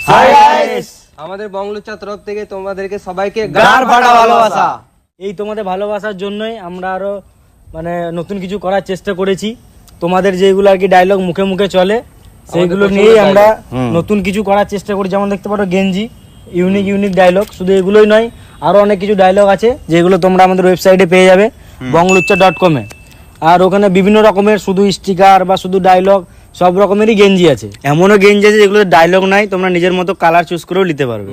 Hi guys, আমাদের বংলুচ্চা তরফ থেকে তোমাদেরকে সবাইকে গার ফাটা ভালোবাসা। এই তোমাদের ভালোবাসার জন্যই আমরা আরো নতুন কিছু করার চেষ্টা করেছি। তোমাদের যেগুলো আর কি ডায়লগ মুখে মুখে চলে সেইগুলো নিয়েই আমরা নতুন কিছু করার চেষ্টা করি। যেমন দেখতে পারো গেঞ্জি, ইউনিক ডায়লগ। শুধু এগুলোই নয়, আরো অনেক কিছু ডায়লগ আছে যেগুলো তোমরা আমাদের ওয়েবসাইটে পেয়ে যাবে bongluccha.com এ। আর ওখানে বিভিন্ন রকমের শুধু স্টিকার বা শুধু ডায়লগ সব রকমেরই গেঞ্জি আছে। এমনও গেঞ্জি আছে যেগুলো ডায়লগ নাই, তোমরা নিজের মতো কালার চুজ করেও নিতে পারবে।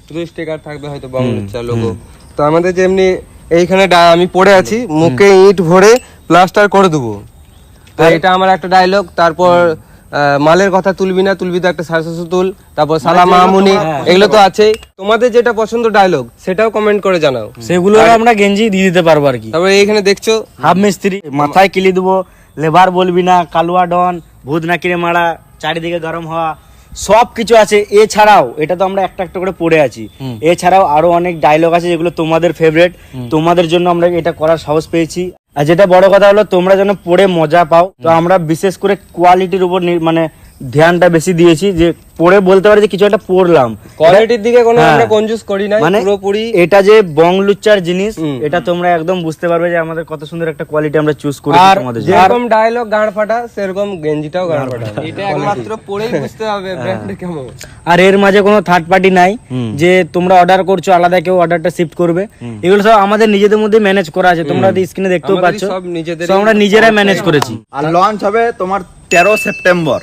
শুধু স্টিকার থাকবে হয়তো বংলুচ্চা লোগো। তো আমাদের যেমনি এইখানে আমি পড়ে আছি, মুখে ইট ভরে প্লাস্টার করে দেবো, তো এটা আমার একটা ডায়লগ। তারপর মালের কথা তুলবি না, তুলবি তো একটা সারসাসু তুল। তারপর সালাম মামুনি, এগুলো তো আছেই। তোমাদের যেটা পছন্দ ডায়লগ সেটাও কমেন্ট করে জানাও, সেগুলো আমরা গেঞ্জি দিয়ে দিতে পারবো আর কি। তারপর এইখানে দেখছো হাফ মিস্ত্রি, মাথায় কিলি দেবো, লেবার বলবি না, কালুয়া ডন, ভূত নাকিরে মারা, চারিদিকে গরম হওয়া, সব কিছু আছে। এছাড়াও এটা তো আমরা একটা একটা করে পড়ে আছি, এছাড়াও আরো অনেক ডায়লগ আছে যেগুলো তোমাদের ফেভারিট। তোমাদের জন্য আমরা এটা করার সাহস পেয়েছি। আর যেটা বড় কথা হলো, তোমরা যেন পড়ে মজা পাও, তো আমরা বিশেষ করে কোয়ালিটির উপর ধ্যানটা বেশি দিয়েছি, যে পড়ে বলতে পারি যে কিছু একটা পড়লাম। কোয়ালিটির দিকে কোনো আমরা কনজুস করি না, পুরোপুরি এটা যে বংলুচ্চার জিনিস, এটা তোমরা একদম বুঝতে পারবে যে আমাদের কত সুন্দর একটা কোয়ালিটি আমরা চুজ করেছি তোমাদের জন্য। যেরকম ডায়লগ গাঁড় ফাটা, সেরকম গেঞ্জিটাও গাঁড় ফাটা। এটা একমাত্র পড়েই বুঝতে হবে ব্র্যান্ড কেমন। আর এর মাঝে কোনো থার্ড পার্টি নাই যে তোমরা অর্ডার করছো আলাদা কেউ অর্ডারটা শিফট করবে। এগুলো সব আমাদের নিজেদের মধ্যে ম্যানেজ করা আছে। তোমরা স্ক্রিনে দেখতেও পাচ্ছ, সব আমরা নিজেরাই ম্যানেজ করেছি। আর লঞ্চ হবে তোমার 13 সেপ্টেম্বর।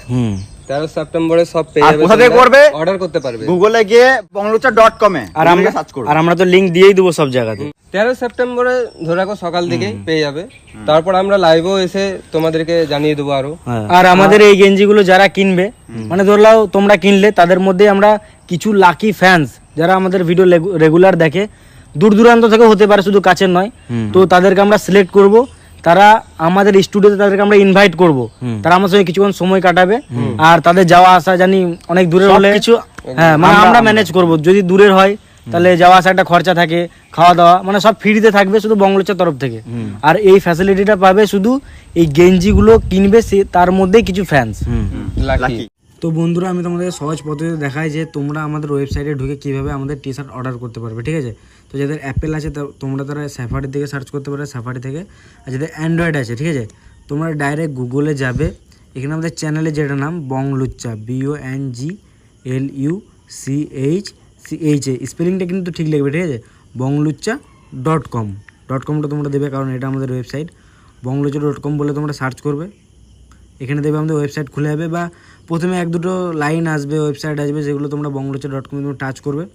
13 সেপ্টেম্বরে সব পেয়ে আর যাবে, কোথা থেকে করবে? অর্ডার করতে পারবে গুগলে গিয়ে bongluccha.com এ আর আমরা সার্চ করবে। আর আমরা তো লিংক দিয়েই দেবো সব জায়গাতে। 13 সেপ্টেম্বরে ধরে রাখো সকাল দিকেই পেয়ে যাবে। তারপর আমরা লাইভেও এসে তোমাদেরকে জানিয়ে দেবো আরো। আর আমাদের এই গেঞ্জিগুলো যারা কিনবে, ধরলাও তোমরা কিনলে, তাদের মধ্যে আমরা কিছু লাকি ফ্যান্স যারা আমাদের ভিডিও রেগুলার দেখে, দূর দূরান্ত থেকে হতে পারে, শুধু কাছের নয়, তো তাদেরকে আমরা সিলেক্ট করব। তারা আমাদের স্টুডিওতে তাদেরকে আমরা ইনভাইট করব, তারা আমার সঙ্গে কিছুক্ষণ সময় কাটাবে। আর তাদের যাওয়া আসা জানি অনেক দূরের হলে কিছু আমরা ম্যানেজ করব। যদি দূরের হয় তাহলে যাওয়া আসা একটা খরচা থাকে, খাওয়া দাওয়া সব ফ্রিতে থাকবে শুধু বংলুচ্চার তরফ থেকে। আর এই ফ্যাসিলিটিটা পাবে শুধু এই গেঞ্জিগুলো কিনবে সে, তার মধ্যেই কিছু ফ্যান্স। লাকি। তো বন্ধুরা, আমি তোমাদের সহজ পদ্ধতি দেখাই যে তোমরা আমাদের ওয়েবসাইটে ঢুকে কিভাবে আমাদের টি শার্ট অর্ডার করতে পারবে, ঠিক আছে? তো যাদের অ্যাপেল আছে তোমরা তারা সাফারি থেকে সার্চ করতে পারবে, সাফারি থেকে। আর যাদের অ্যান্ড্রয়েড আছে, ঠিক আছে, তোমরা ডাইরেক্ট গুগলে যাবে। এখানে আমাদের চ্যানেলে যেটা নাম বংলুচ্চা, BONGLUCCH, স্পেলিংটা কিন্তু ঠিক লিখবে, ঠিক আছে? bongluccha.com .comটা তোমরা দেবে, কারণ এটা আমাদের ওয়েবসাইট। bongluccha.com বলে তোমরা সার্চ করবে, এখানে দেবে আমাদের ওয়েবসাইট খুলে যাবে। বা প্রথমে এক দুটো লাইন আসবে, ওয়েবসাইট আসবে, যেগুলো তোমরা bongluccha.com তোমরা টাচ করবে।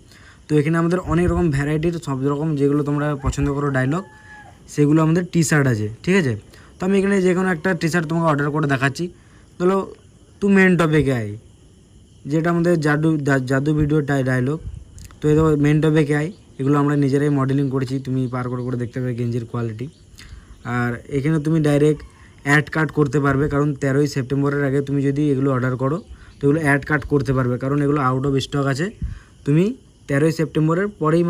তো এখানে আমাদের অনেক রকম ভ্যারাইটির সব রকম যেগুলো তোমরা পছন্দ করো ডায়লগ, সেগুলো আমাদের টি শার্ট আছে, ঠিক আছে? তো আমি এখানে যে কোনো একটা টি শার্ট তোমাকে অর্ডার করে দেখাচ্ছি। ধরো তু মেন টপিকে আয়, যেটা আমাদের জাদু ভিডিও ডায়লগ। তো এই মেন টপিকে আয়, এগুলো আমরা নিজেরাই মডেলিং করেছি, তুমি পার করে দেখতে পাবে গেঞ্জির কোয়ালিটি। আর এখানে তুমি ডাইরেক্ট অ্যাড কার্ড করতে পারবে, কারণ 13 সেপ্টেম্বরের আগে তুমি যদি এগুলো অর্ডার করো তো এগুলো অ্যাড কার্ড করতে পারবে, কারণ এগুলো আউট অফ স্টক আছে। তুমি 13 সেপ্টেম্বরের পরেই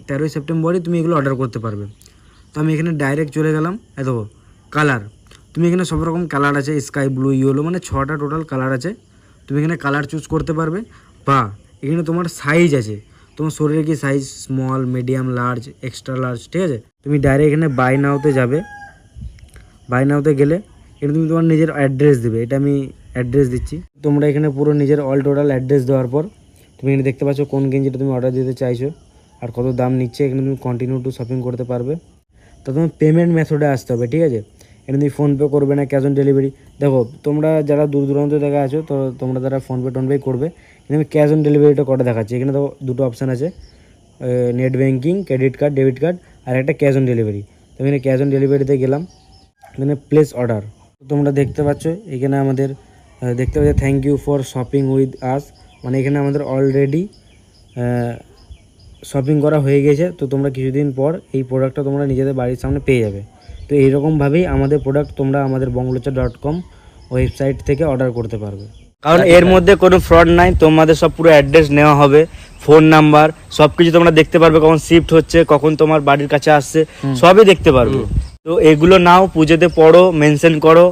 13 সেপ্টেম্বরেই তুমি এগুলো অর্ডার করতে পারবে। তো আমি এখানে ডাইরেক্ট চলে গেলাম। দেখো কালার, তুমি এখানে সব রকম কালার আছে, স্কাই ব্লু, ইয়েলো, 6টা টোটাল কালার আছে। তুমি এখানে কালার চুজ করতে পারবে। বা এখানে তোমার সাইজ আছে, তোমার শরীরে কি size, small, medium, large, extra large, ঠিক আছে? তুমি ডাইরেক্ট এখানে বাই নাওতে যাবে। বাই নাওতে গেলে এখানে তুমি তোমার নিজের অ্যাড্রেস দেবে, এটা আমি অ্যাড্রেস দিচ্ছি। তোমরা এখানে পুরো নিজের অল টোটাল অ্যাড্রেস দেওয়ার পর তুমি এখানে দেখতে পাচ্ছ কোন গেঞ্জিটা তুমি অর্ডার দিতে চাইছো আর কত দাম নিচ্ছে। এখানে তুমি কন্টিনিউ টু শপিং করতে পারবে। তো তোমার পেমেন্ট মেথডে আসতে হবে, ঠিক আছে? এখানে তুমি ফোনপে করবে না ক্যাশ অন ডেলিভারি। দেখো তোমরা যারা দূর দূরান্ত থেকে আছো, তো তোমরা তারা ফোনপে টোনপে করবে। এখানে আমি ক্যাশ অন ডেলিভারিটা করে দেখাচ্ছি। এখানে তো দুটো অপশান আছে, net banking, credit card, debit card, আর একটা ক্যাশ অন ডেলিভারি। তো এখানে ক্যাশ অন ডেলিভারিতে গেলাম, এখানে প্লেস অর্ডার। তোমরা দেখতে পাচ্ছ এখানে আমাদের দেখতে পাচ্ছ thank you for shopping with us, এখানে আমাদের অলরেডি শপিং করা হয়ে গেছে। তো তোমরা কিছুদিন পর এই প্রোডাক্টটা তোমরা নিজেদের বাড়ির সামনে পেয়ে যাবে। তো এইরকমভাবেই আমাদের প্রোডাক্ট তোমরা আমাদের bongluccha.com ওয়েবসাইট থেকে অর্ডার করতে পারবে, কারণ এর মধ্যে কোনো ফ্রড নাই। তোমাদের সব পুরো অ্যাড্রেস নেওয়া হবে, ফোন নাম্বার, সব কিছু তোমরা দেখতে পারবে, কখন শিফট হচ্ছে, কখন তোমার বাড়ির কাছে আসছে, সবই দেখতে পারবে। তো এগুলো নাও, পুজোতে পড়ো, মেনশন করো,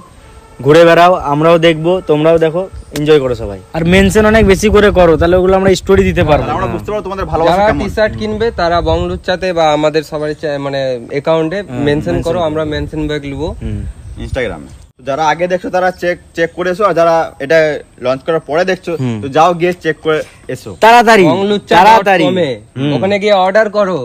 ঘুরে বেড়াও, আমরাও দেখবো, তোমরাও দেখো, এনজয় করো সবাই। আর মেনশন অনেক বেশি করে করো, তাহলে ওগুলো আমরা স্টোরি দিতে পারবো। তাহলে আমরা বুঝতে পারবো তোমাদের ভালোবাসা যারা কেমন। টি শার্ট কিনবে তারা বংলুচ্চাতে বা আমাদের সবার মানে অ্যাকাউন্টে মেনশন করো, আমরা মেনশন ব্যাগ নেবো। ইনস্টাগ্রামে যারা আগে দেখছো তারা চেক করে এসো, আর যারা এটা লঞ্চ করার পরে দেখছো তো যাও গিয়ে চেক করে এসো। তাড়াতাড়ি বংলুচ্চা.com ওখানে গিয়ে অর্ডার করো।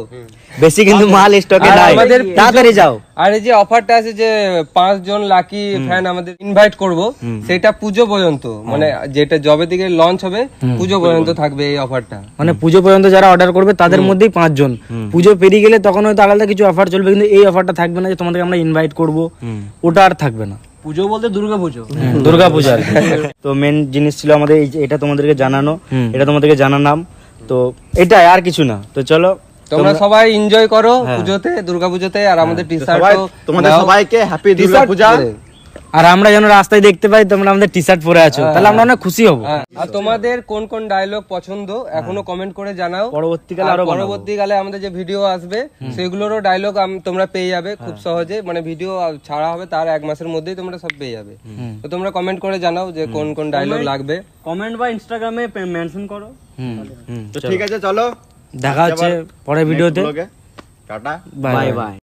বেশি কিন্তু মাল স্টকে আর নাই, আমাদের তাড়াতাড়ি যাও। আর এই যে অফারটা আছে যে 5 জন লাকি ফ্যান আমাদের ইনভাইট করব, সেটা পুজো পর্যন্ত, মানে যেটা জবে থেকে লঞ্চ হবে পুজো পর্যন্ত থাকবে এই অফারটা। মানে পুজো পর্যন্ত যারা অর্ডার করবে তাদের মধ্যেই 5 জন। পুজো পেরিয়ে গেলে তখন হয়তো আলাদা কিছু অফার চলবে, কিন্তু এই অফারটা থাকবে না যে তোমাদেরকে আমরা ইনভাইট করব, ওটা আর থাকবে না। পুজো বলতে দুর্গা পুজো, দুর্গা পূজা আর কি। তো মেন জিনিস ছিল আমাদের এই যে এটা তোমাদেরকে জানানো, এটা তোমাদেরকে জানালাম, তো এটাই আর কিছু না। তো চলো তোমরা সবাই এনজয় করো পুজোতে, দুর্গা পুজোতে, আর আমাদের টি সবাই শার্টও তোমাদের সবাইকে হ্যাপি দুর্গা পূজা। আর আমরা যেন রাস্তায় দেখতে পাই তোমরা আমাদের টি শার্ট পরে আছো, তাহলে আমরা অনেক খুশি হব। আর তোমাদের কোন কোন ডায়লগ পছন্দ এখনো কমেন্ট করে জানাও। পরবর্তীকালে আর আরো বানাবো। পরবর্তীকালে আমাদের যে ভিডিও আসবে সেগুলোরও ডায়লগ তোমরা পেয়ে যাবে খুব সহজে, মানে ভিডিও ছাড়া হবে তার 1 মাসের মধ্যেই তোমরা সব পেয়ে যাবে। তো তোমরা কমেন্ট করে জানাও যে কোন কোন ডায়লগ লাগবে। কমেন্ট বা ইনস্টাগ্রামে মেনশন করো। তো ঠিক আছে চলো দেখা হচ্ছে পরের ভিডিওতে। Tata bye bye.